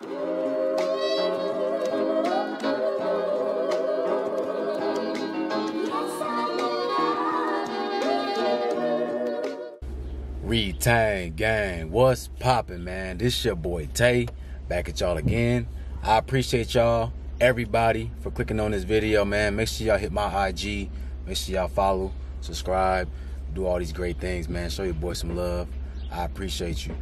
Retain gang, what's poppin', man? This your boy Tay, back at y'all again. I appreciate y'all, everybody, for clicking on this video, man. Make sure y'all hit my IG, make sure y'all follow, subscribe, do all these great things, man. Show your boy some love. I appreciate you.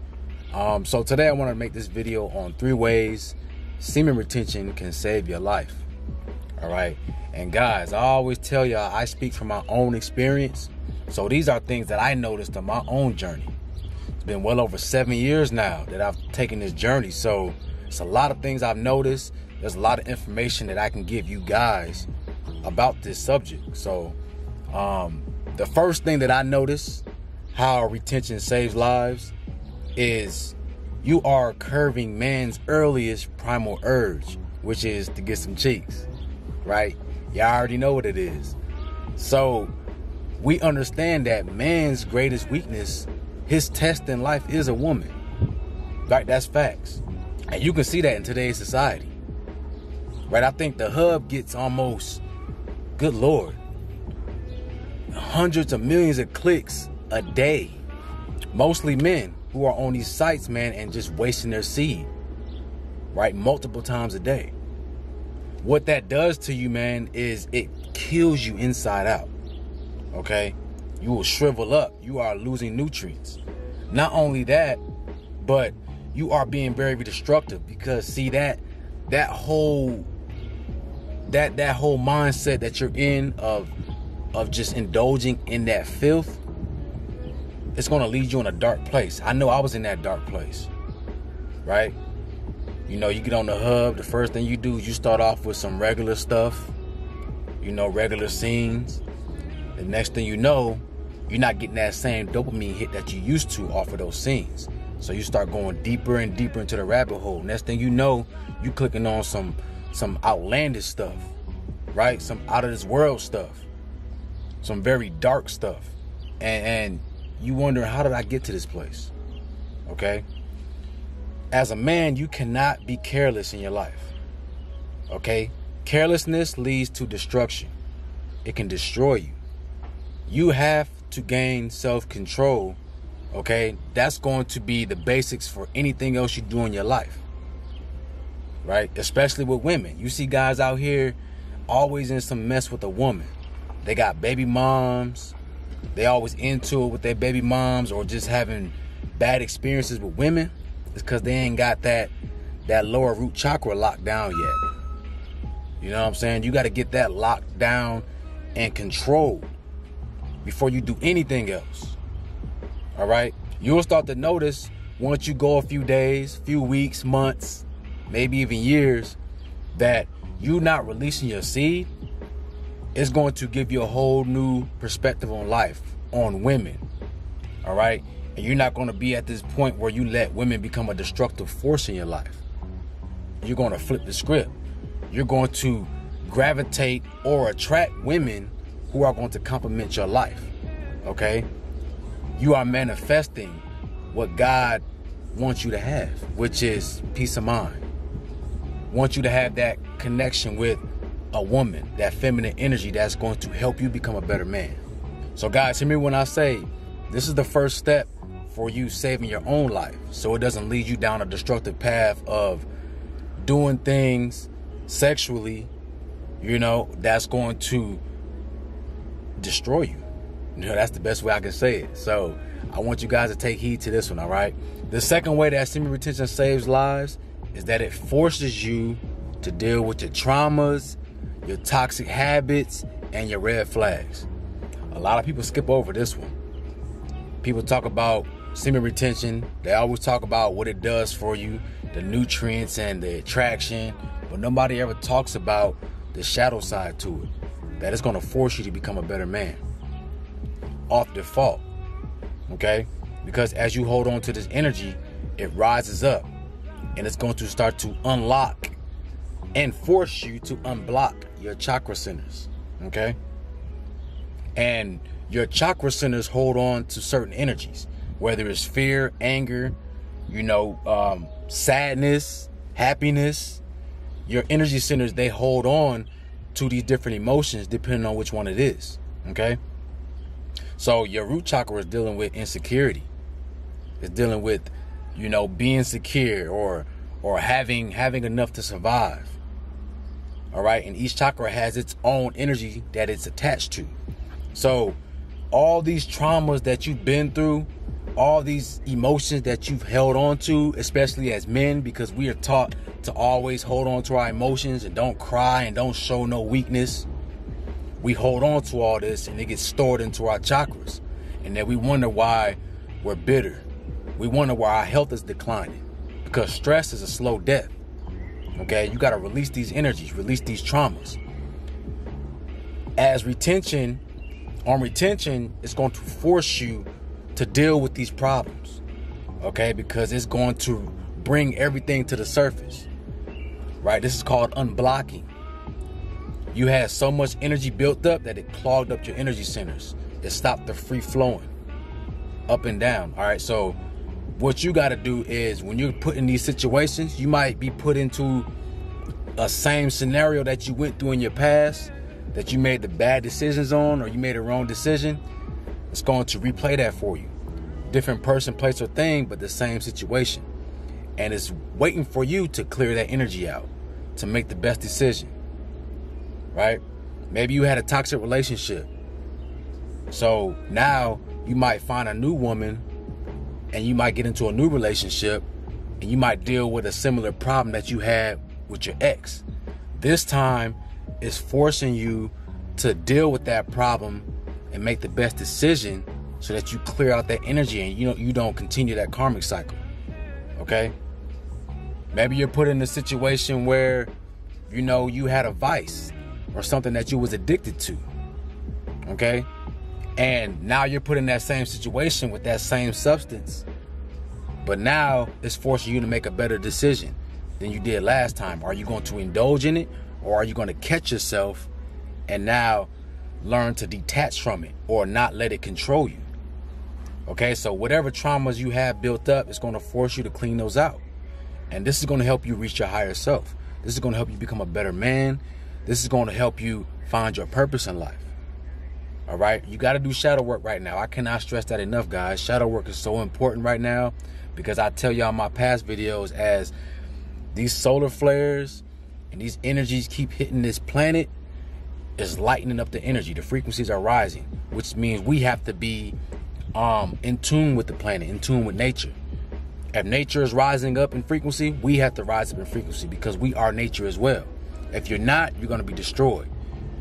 So today I want to make this video on 3 ways semen retention can save your life. All right, and guys, I always tell y'all I speak from my own experience. So these are things that I noticed on my own journey. It's been well over 7 years now that I've taken this journey. So it's a lot of things I've noticed. There's a lot of information that I can give you guys about this subject. So the first thing that I noticed how retention saves lives is you are curbing man's earliest primal urge, which is to get some cheeks, right? Y'all already know what it is. So we understand that man's greatest weakness, his test in life, is a woman. Right? That's facts. And you can see that in today's society. Right? I think the hub gets almost, good Lord, hundreds of millions of clicks a day. Mostly men who are on these sites, man, and just wasting their seed. Right? Multiple times a day. What that does to you, man, is it kills you inside out. Okay, you will shrivel up. You are losing nutrients. Not only that, but you are being very destructive, because see that whole mindset that you're in of just indulging in that filth, it's going to lead you in a dark place. I know I was in that dark place, right? You know, you get on the hub, the first thing you do is you start off with some regular stuff, you know, regular scenes. The next thing you know, you're not getting that same dopamine hit that you used to off of those scenes. So you start going deeper and deeper into the rabbit hole. Next thing you know, you clicking on some outlandish stuff, right? Some out of this world stuff, some very dark stuff. And you wonder, how did I get to this place? Okay. As a man, you cannot be careless in your life. Okay. Carelessness leads to destruction. It can destroy you. You have to gain self-control, okay? That's going to be the basics for anything else you do in your life, right? Especially with women. You see guys out here always in some mess with a woman. They got baby moms. They always into it with their baby moms, or just having bad experiences with women. It's because they ain't got that lower root chakra locked down yet. You know what I'm saying? You got to get that locked down and controlled before you do anything else. All right? You'll start to notice once you go a few days, few weeks, months, maybe even years, that you not releasing your seed is going to give you a whole new perspective on life, on women. All right? And you're not going to be at this point where you let women become a destructive force in your life. You're going to flip the script. You're going to gravitate or attract women who are going to complement your life. Okay? You are manifesting what God wants you to have, which is peace of mind. Wants you to have that connection with a woman, that feminine energy that's going to help you become a better man. So guys, hear me when I say this is the first step for you saving your own life, so it doesn't lead you down a destructive path of doing things sexually, you know, that's going to destroy you. You know, that's the best way I can say it. So I want you guys to take heed to this one. All right. The second way that semen retention saves lives is that it forces you to deal with your traumas, your toxic habits, and your red flags. A lot of people skip over this one. People talk about semen retention. They always talk about what it does for you, the nutrients and the attraction, but nobody ever talks about the shadow side to it. That is going to force you to become a better man off default, okay? Because as you hold on to this energy, it rises up, and it's going to start to unlock and force you to unblock your chakra centers, okay? And your chakra centers hold on to certain energies, whether it's fear, anger, you know, sadness, happiness. Your energy centers, they hold on to these different emotions depending on which one it is. Okay? So your root chakra is dealing with insecurity. It's dealing with, you know, being secure or having enough to survive. All right? And each chakra has its own energy that it's attached to. So all these traumas that you've been through, all these emotions that you've held on to, especially as men, because we are taught to always hold on to our emotions and don't cry and don't show no weakness. We hold on to all this and it gets stored into our chakras. And then we wonder why we're bitter. We wonder why our health is declining. Because stress is a slow death. Okay, you got to release these energies, release these traumas. As retention, it's going to force you to deal with these problems. Okay, because it's going to bring everything to the surface. Right? This is called unblocking. You had so much energy built up that it clogged up your energy centers. It stopped the free flowing up and down. All right, so what you got to do is when you're put in these situations, you might be put into a same scenario that you went through in your past, that you made the bad decisions on, or you made a wrong decision. It's going to replay that for you. Different person, place, or thing, but the same situation. And it's waiting for you to clear that energy out, to make the best decision. Right? Maybe you had a toxic relationship. So now you might find a new woman and you might get into a new relationship and you might deal with a similar problem that you had with your ex. This time it's forcing you to deal with that problem and make the best decision so that you clear out that energy and you don't continue that karmic cycle. Okay? Maybe you're put in a situation where, you had a vice or something that you was addicted to. Okay? And now you're put in that same situation with that same substance. But now it's forcing you to make a better decision than you did last time. Are you going to indulge in it, or are you going to catch yourself and now learn to detach from it or not let it control you? Okay, so whatever traumas you have built up, it's going to force you to clean those out. And this is going to help you reach your higher self. This is going to help you become a better man. This is going to help you find your purpose in life. All right, you got to do shadow work right now. I cannot stress that enough, guys. Shadow work is so important right now because I tell y'all in my past videos, as these solar flares and these energies keep hitting this planet, it's lightening up the energy. The frequencies are rising, which means we have to be in tune with the planet, in tune with nature. If nature is rising up in frequency, we have to rise up in frequency because we are nature as well. If you're not, you're going to be destroyed.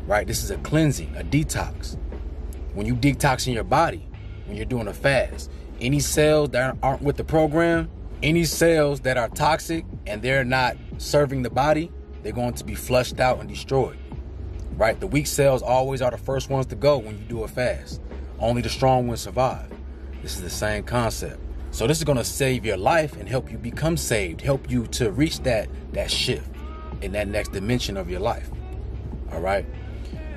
Right? This is a cleansing, a detox. When you detox in your body, when you're doing a fast, any cells that aren't with the program, any cells that are toxic and they're not serving the body, they're going to be flushed out and destroyed. Right? The weak cells always are the first ones to go when you do a fast. Only the strong ones survive. This is the same concept. So this is going to save your life and help you become saved, help you to reach that shift in that next dimension of your life. All right?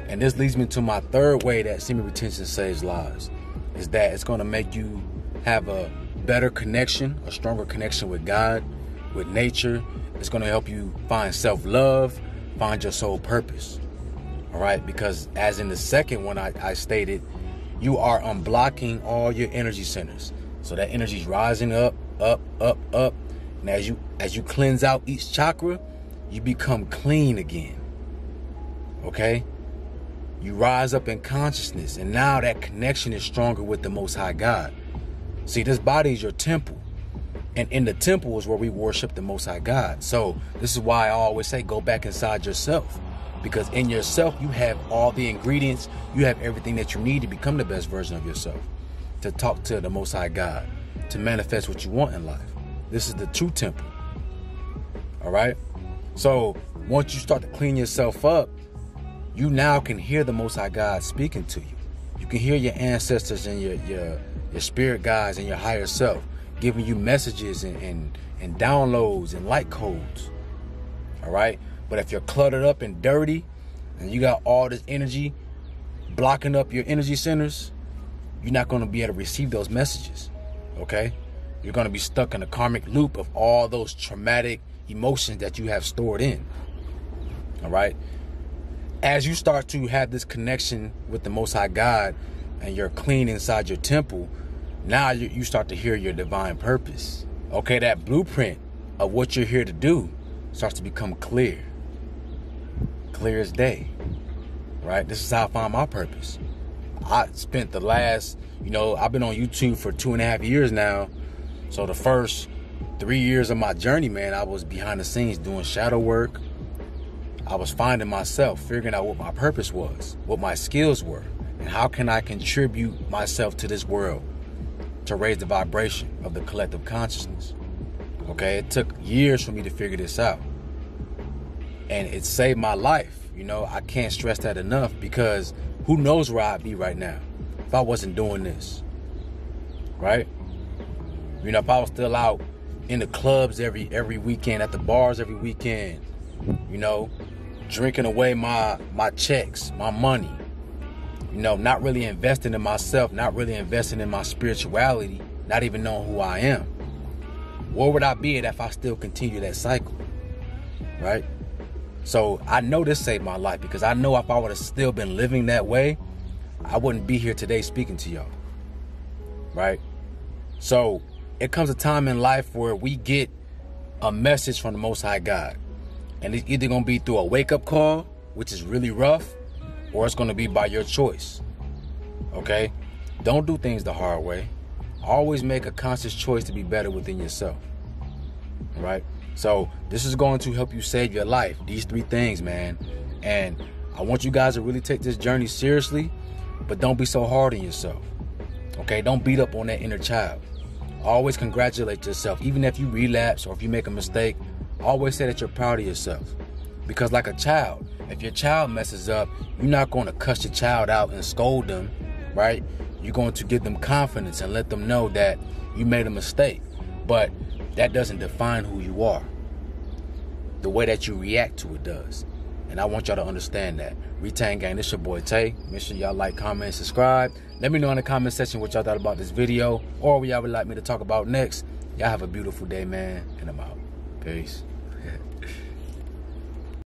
And this leads me to my third way that semen retention saves lives, is that it's going to make you have a better connection, a stronger connection with God, with nature. It's going to help you find self-love, find your soul purpose. All right? Because as in the second one I stated, you are unblocking all your energy centers. So that energy is rising up, up, up, up. And as you cleanse out each chakra, you become clean again. Okay? You rise up in consciousness, and now that connection is stronger with the Most High God. See, this body is your temple, and in the temple is where we worship the Most High God. So this is why I always say go back inside yourself, because in yourself you have all the ingredients, you have everything that you need to become the best version of yourself, to talk to the Most High God, to manifest what you want in life. This is the true temple. All right? So once you start to clean yourself up, you now can hear the Most High God speaking to you. You can hear your ancestors and your spirit guides and your higher self giving you messages and downloads and light codes. All right? But if you're cluttered up and dirty and you got all this energy blocking up your energy centers, you're not going to be able to receive those messages. Okay? You're going to be stuck in a karmic loop of all those traumatic emotions that you have stored in. All right. As you start to have this connection with the Most High God and you're clean inside your temple, now you start to hear your divine purpose. Okay, that blueprint of what you're here to do starts to become clear. Clear as day. Right? This is how I found my purpose. I spent the last, I've been on YouTube for 2.5 years now. So the first 3 years of my journey, man, I was behind the scenes doing shadow work. I was finding myself, figuring out what my purpose was, what my skills were, and how can I contribute myself to this world to raise the vibration of the collective consciousness. Okay, it took years for me to figure this out. And it saved my life. I can't stress that enough, because who knows where I'd be right now if I wasn't doing this. Right? If I was still out in the clubs every weekend, at the bars every weekend, drinking away my checks, my money, not really investing in myself, not really investing in my spirituality, not even knowing who I am. Where would I be at if I still continue that cycle? Right? So I know this saved my life, because I know if I would have still been living that way, I wouldn't be here today speaking to y'all. Right? So it comes a time in life where we get a message from the Most High God. And it's either going to be through a wake-up call, which is really rough, or it's going to be by your choice. Okay? Don't do things the hard way. Always make a conscious choice to be better within yourself. Right? So this is going to help you save your life. These 3 things, man. And I want you guys to really take this journey seriously, but don't be so hard on yourself. Okay? Don't beat up on that inner child. Always congratulate yourself. Even if you relapse or if you make a mistake, always say that you're proud of yourself. Because like a child, if your child messes up, you're not going to cuss your child out and scold them, right? You're going to give them confidence and let them know that you made a mistake. But that doesn't define who you are. The way that you react to it does. And I want y'all to understand that. Retain Gang, this your boy Tay. Make sure y'all like, comment, subscribe. Let me know in the comment section what y'all thought about this video, or what y'all would like me to talk about next. Y'all have a beautiful day, man. And I'm out. Peace.